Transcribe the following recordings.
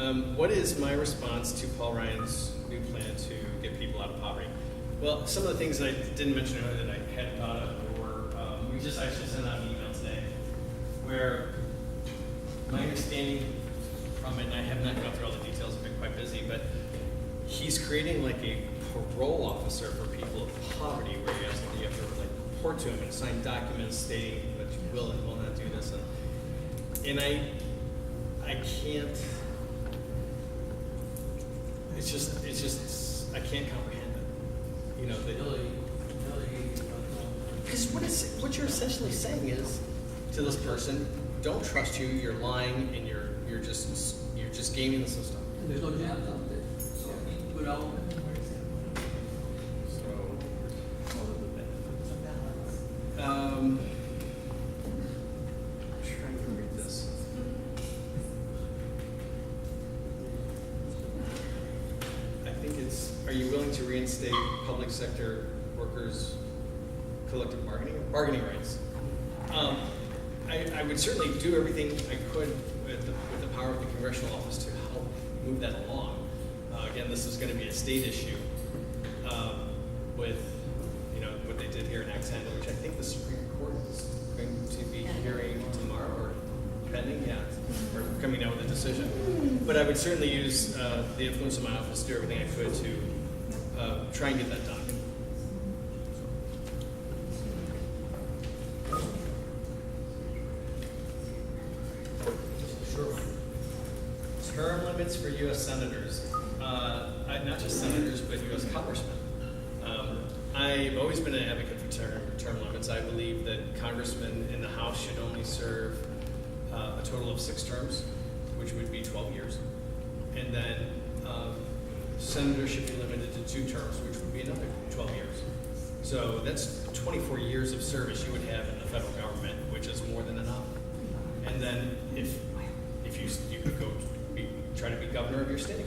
What is my response to Paul Ryan's new plan to get people out of poverty? Well, some of the things that I didn't mention earlier that I had thought of were, we just actually sent out an email today where my understanding from it, and I have not gone through all the details, I've been quite busy, but he's creating like a parole officer for people of poverty where you have to like report to him and sign documents stating that you will and will not do this. And I can't, it's just, I can't comprehend it. You know, because what you're essentially saying is to this person, don't trust you, you're lying, and you're just gaming the system. And there's no jobs out there. So put out. Trying to read this. I think it's, are you willing to reinstate public sector workers' collective bargaining rights? I would certainly do everything I could with the power of the congressional office to help move that along. Again, this is going to be a state issue with what they did here in Accent, which I think the Supreme Court is going to be hearing tomorrow or pending, or coming out with a decision. But I would certainly use the influence of my office to do everything I could to try and get that done. Sure. Term limits for U.S. senators, not just senators, but U.S. congressmen. I've always been an advocate for term limits. I believe that congressmen in the House should only serve a total of 6 terms, which would be 12 years. And then senators should be limited to 2 terms, which would be another 12 years. So that's 24 years of service you would have in the federal government, which is more than enough. And then if you could go try to be governor of your state.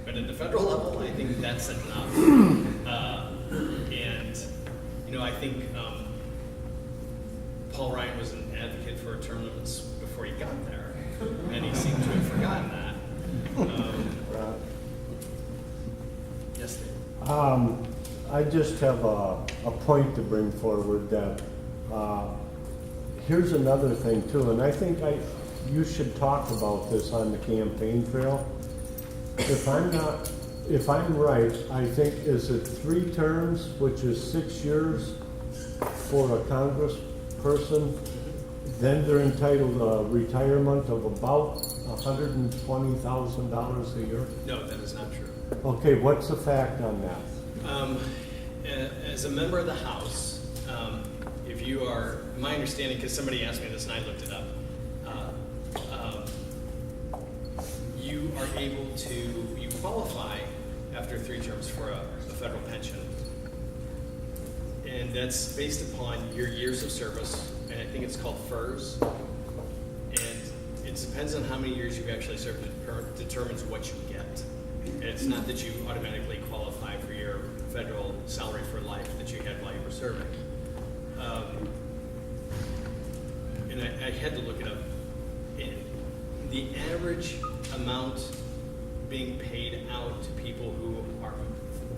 But at the federal level, I think that's enough. And I think Paul Ryan was an advocate for term limits before he got there, and he seemed to have forgotten that. Yes, Dave. I just have a point to bring forward that here's another thing too, and I think you should talk about this on the campaign trail. If I'm right, I think is it 3 terms, which is 6 years for a congressperson, then they're entitled to a retirement of about $120,000 a year? No, that is not true. Okay, what's the fact on that? As a member of the House, if you are, my understanding, because somebody asked me this and I looked it up, you are able to, you qualify after 3 terms for a federal pension. And that's based upon your years of service, and I think it's called FERS. And it depends on how many years you've actually served, it determines what you get. And it's not that you automatically qualify for your federal salary for life that you had while you were serving. And I had to look it up. And the average amount being paid out to people who are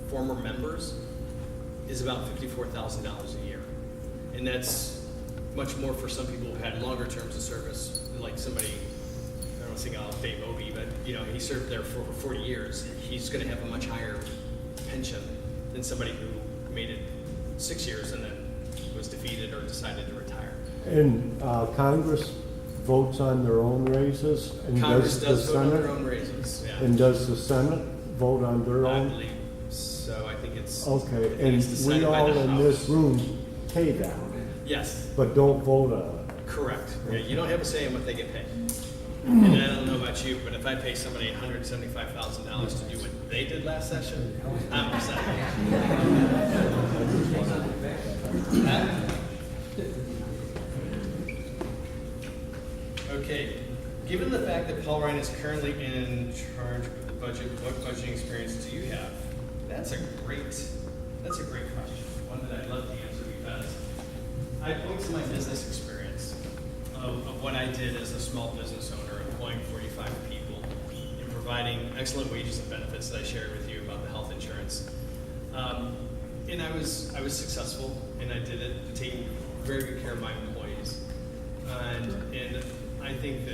former members is about $54,000 a year. And that's much more for some people who had longer terms of service, like somebody, I don't want to sing out Dave Obey, but he served there for over 40 years. He's going to have a much higher pension than somebody who made it 6 years and then was defeated or decided to retire. And Congress votes on their own raises? And Congress does the vote on Senate, their own raises, yeah. And does the Senate vote on their I own? believe so. I think it's Okay, it's and decided we by all the in House. this room pay that, Yes, but don't vote on it. correct. Yeah, you don't have a say in what they get paid. And I don't know about you, but if I pay somebody $175,000 to do what they did last session, I'm upset. Okay, given the fact that Paul Ryan is currently in charge of the budget, what budgeting experience do you have? That's a great question, one that I'd love to answer because I point to my business experience of what I did as a small business owner, employing 45 people and providing excellent wages and benefits that I shared with you about the health insurance. And I was successful, and I did it, taking very good care of my employees. And I think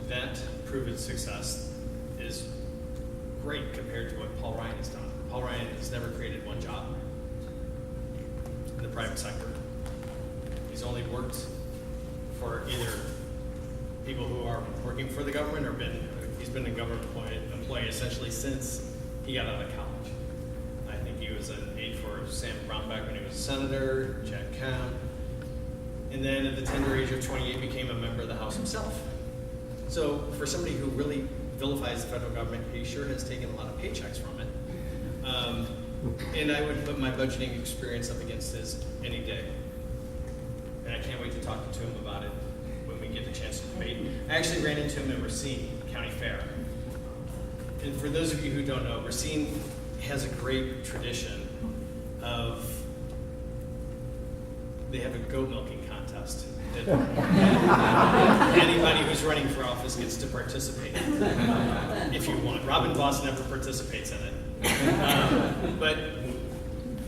that proven success is great compared to what Paul Ryan has done. Paul Ryan has never created one job in the private sector. He's only worked for either people who are working for the government or he's been a government employee essentially since he got out of college. I think he was an aide for Sam Brownback when he was a senator, Jack Cown, and then at the tender age of 28 became a member of the House himself. So for somebody who really vilifies the federal government, he sure has taken a lot of paychecks from it. And I would put my budgeting experience up against his any day. And I can't wait to talk to him about it when we get the chance to debate. I actually ran into him at Racine County Fair. And for those of you who don't know, Racine has a great tradition of, they have a goat milking contest that anybody who's running for office gets to participate in, if you want. Robin Voss never participates in it. But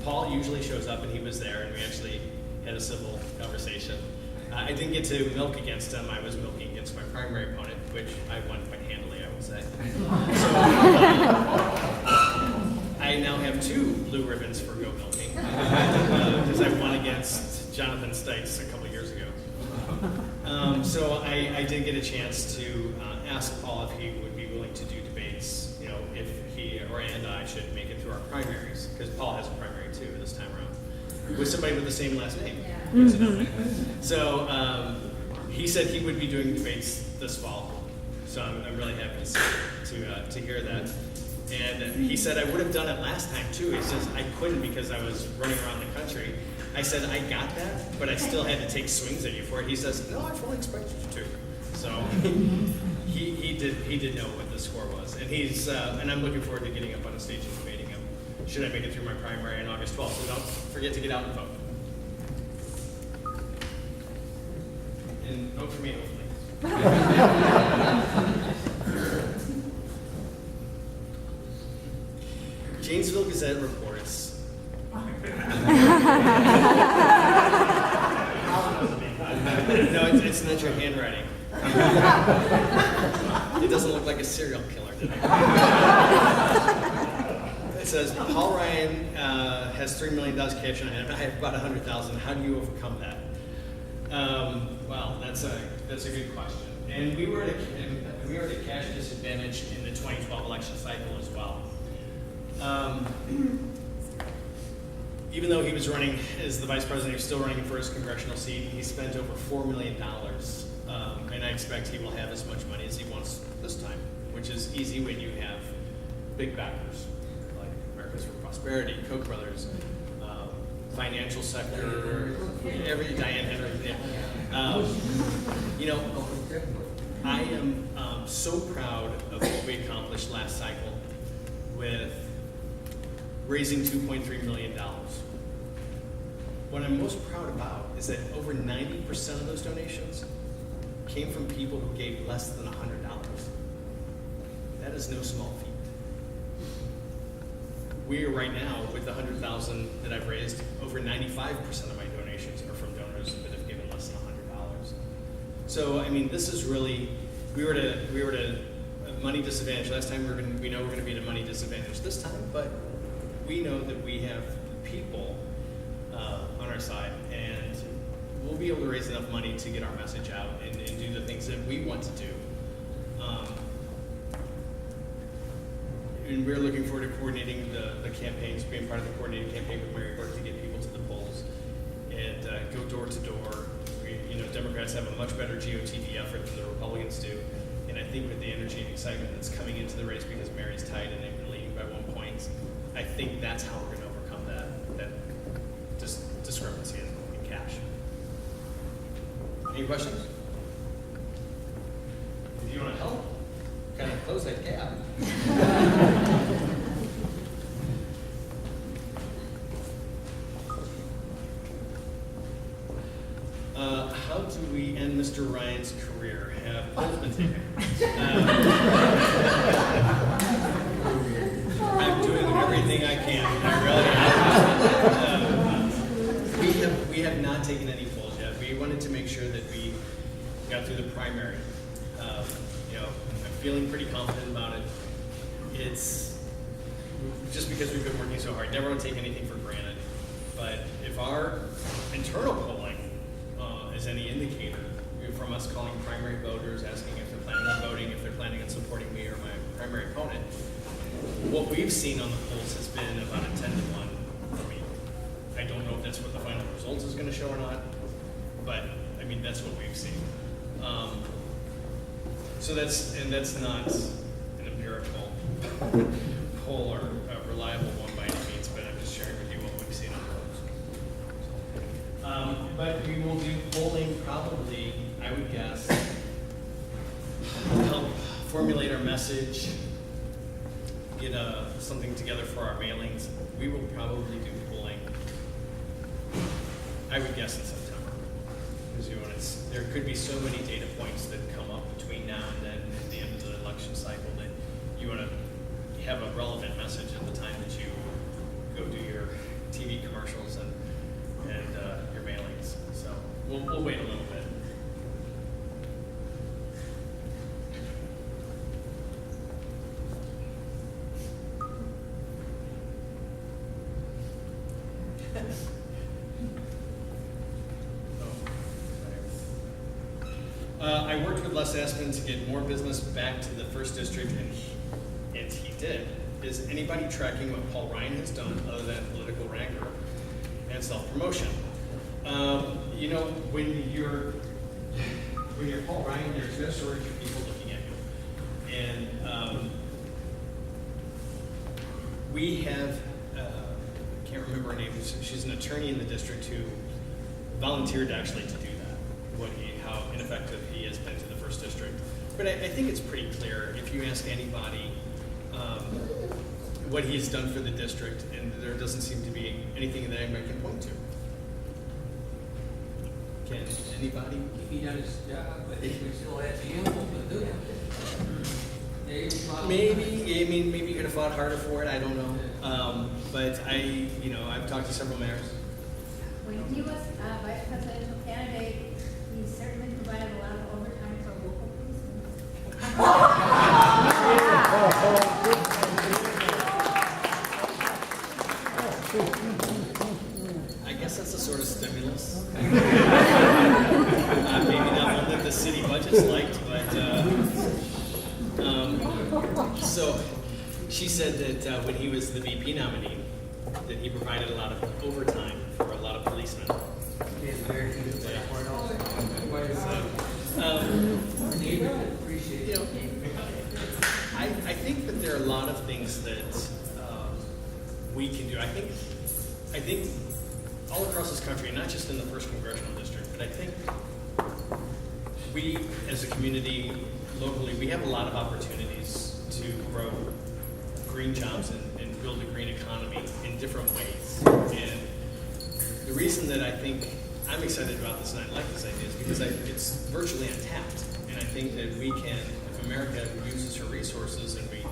Paul usually shows up, and he was there, and we actually had a civil conversation. I didn't get to milk against him. I was milking against my primary opponent, which I won quite handily, I would say. So I now have 2 blue ribbons for goat milking because I won against Jonathan Stites a couple years ago. So I did get a chance to ask Paul if he would be willing to do debates, you know, if he and I should make it through our primaries, because Paul has a primary too this time around, with somebody with the same last name. So he said he would be doing debates this fall. So I'm really happy to hear that. And he said I would have done it last time too. He says I couldn't because I was running around the country. I said I got that, but I still had to take swings at you for it. He says no, I fully expected you to. So he did know what the score was, and and I'm looking forward to getting up on a stage and debating him. Should I make it through my primary on August 12th? So don't forget to get out and vote. And vote for me, hopefully. Janesville Gazette reports. No, it's not your handwriting. It doesn't look like a serial killer, did it? It says, Paul Ryan has $3 million cash on hand. I have about $100,000. How do you overcome that? Well, that's a good question. And we were at a cash disadvantage in the 2012 election cycle as well. Even though he was running as the vice president, he was still running for his congressional seat. He spent over $4 million, and I expect he will have as much money as he wants this time, which is easy when you have big backers like Americans for Prosperity, Koch brothers, financial sector, Diane Henry. Yeah. You know, I am so proud of what we accomplished last cycle with raising $2.3 million. What I'm most proud about is that over 90% of those donations came from people who gave less than $100. That is no small feat. We are right now, with the $100,000 that I've raised, over 95% of my donations are from donors that have given less than $100. So, I mean, this is really, we were at a money disadvantage. Last time we know we're going to be at a money disadvantage this time, but we know that we have people on our side, and we'll be able to raise enough money to get our message out and do the things that we want to do. And we're looking forward to coordinating the campaigns, being part of the coordinated campaign with Mary Burke to get people to the polls and go door to door. Democrats have a much better GOTV effort than the Republicans do. And I think with the energy and excitement that's coming into the race because Mary's tied and they've been leading by 1 point, I think that's how we're going to overcome that discrepancy in cash. Any questions? If you want to help, kind of close that gap. How do we end Mr. Ryan's career? Have polls been taken? feeling pretty confident about it. It's just because we've been working so hard. Never want to take anything for granted. But if our internal polling is any indicator, from us calling primary voters, asking if they're planning on voting, if they're planning on supporting me or my primary opponent, what we've seen on the polls has been about a 10 to 1 for me. I don't know if that's what the final results is going to show or not, but I mean, that's what we've seen. So that's not an empirical poll or a reliable one by any means, but I'm just sharing with you what we've seen on polls. But we will do polling probably, I would guess, help formulate our message, get something together for our mailings. We will probably do polling, I would guess, in September. Because there could be so many data points that come up between now and then at the end of the election cycle that you want to have a relevant message at the time that you go do your TV commercials and your mailings. So we'll wait a little bit. I worked with Les Aspin to get more business back to the first district, and he did. Is anybody tracking what Paul Ryan has done other than political rancor and self-promotion? You know, when you're Paul Ryan, there's no shortage of people looking at you, and we have. I can't remember her name. She's an attorney in the district who volunteered actually to do that. How ineffective he has been to the first district. But I think it's pretty clear if you ask anybody what he's done for the district, and there doesn't seem to be anything that anybody can point to. Can anybody? He done his job, but we still have the animal to do it. Maybe you could have fought harder for it. I don't know. But I've talked to several mayors. When he was vice presidential candidate, he certainly provided a lot of overtime for local I guess that's a sort of stimulus. Maybe not one that the city budget's liked, but so she said that when he was the VP nominee, that he provided a lot of overtime for a lot of policemen. I think that there are a lot of things that we can do. I think all across this country, not just in the first congressional district, but I think we, as a community, locally, we have a lot of opportunities to grow green jobs and build a green economy in different ways. And the reason that I think I'm excited about this and I like this idea is because it's virtually untapped. And I think that we can, if America uses her resources and we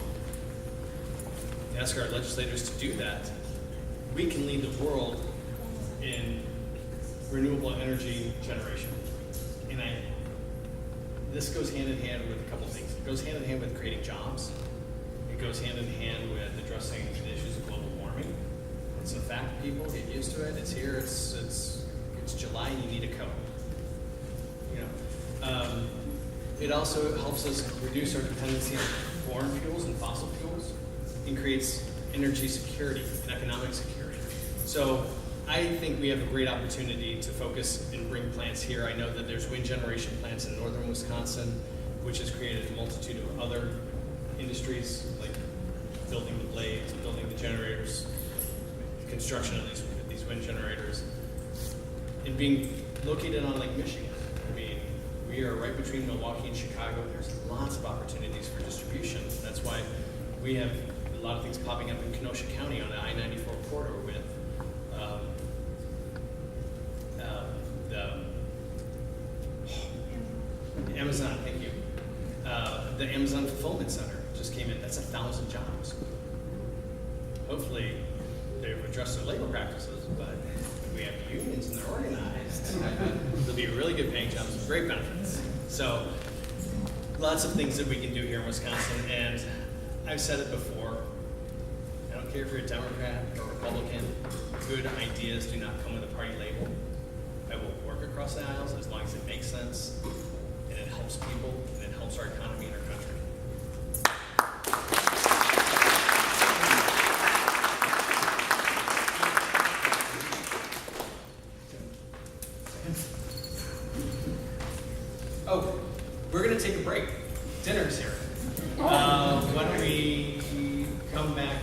ask our legislators to do that, we can lead the world in renewable energy generation. And this goes hand in hand with a couple things. It goes hand in hand with creating jobs. It goes hand in hand with addressing the issues of global warming. It's a fact, people get used to it. It's here. It's July, and you need a coat. It also helps us reduce our dependency on foreign fuels and fossil fuels, and creates energy security and economic security. So I think we have a great opportunity to focus and bring plants here. I know that there's wind generation plants in northern Wisconsin, which has created a multitude of other industries, like building the blades, building the generators, construction of these wind generators, and being located on Lake Michigan. I mean, we are right between Milwaukee and Chicago. There's lots of opportunities for distribution. That's why we have a lot of things popping up in Kenosha County on the I-94 corridor with the Amazon, thank you. The Amazon Fulfillment Center just came in. That's 1,000 jobs. Hopefully, they've addressed their labor practices, but we have unions and they're organized. They'll be really good paying jobs with great benefits. So, lots of things that we can do here in Wisconsin, and I've said it before. I don't care if you're a Democrat or Republican. Good ideas do not come with a party label. I will work across the aisles as long as it makes sense, and it helps people, and it helps our economy and our country. Oh, we're gonna take a break. Dinner's here. Why don't we come back